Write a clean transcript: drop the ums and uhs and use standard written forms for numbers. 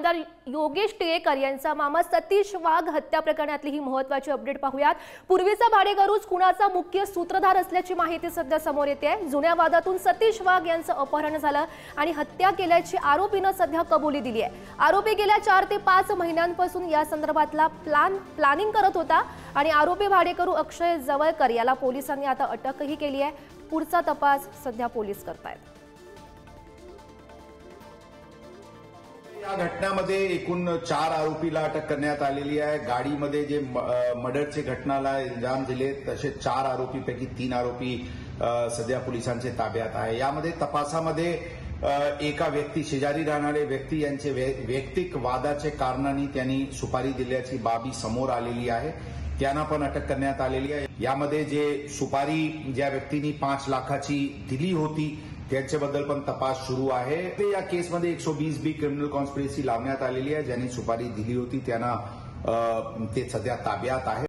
आमदार योगेश टिळेकर यांचा मामा सतीश वाघ हत्या प्रकरणातली ही महत्त्वाची अपडेट पाहूयात। पूर्वीचा भाडेकरूच कुणाचा मुख्य सूत्रधार असल्याची माहिती सध्या समोर येते आहे। जुन्या वादातून सतीश वाघ यांचं अपहरण झालं आणि हत्या केल्याची आरोपीनं सध्या कबुली दिली आहे। आरोपी गेल्या 4 ते 5 महिन्यांपासून या संदर्भातला प्लॅनिंग करत होता आणि आरोपी भाडेकरू अक्षय जवळकर याला पोलिसांनी आता अटकही केली आहे। पुढचा तपास सध्या पोलीस करतायत। या घटनेमध्ये एकूण 4 आरोपीला अटक करण्यात आलेली आहे। गाडीमध्ये जे मर्डरचे घटनाला अंजाम दिले तसे 4 आरोपीपैकी 3 आरोपी सध्या पोलिसांच्या ताब्यात आहे। यामध्ये तपासामध्ये एका व्यक्ती शेजारी राहणारे व्यक्ती यांचे वैयक्तिक वादाचे कारणांनी त्यांनी सुपारी दिल्याची बाबी समोर आलेली आहे। त्यांना पण अटक करण्यात आलेली आहे। यामध्ये जे सुपारी ज्या व्यक्तींनी 5 लाखाची दिली होती त्यांच्याबद्दल पण तपास सुरू आहे। या केसमध्ये 120B क्रिमिनल कॉन्स्पिरसी लावण्यात आलेली आहे। ज्यांनी सुपारी दिली होती त्यांना ते सध्या ताब्यात आहे।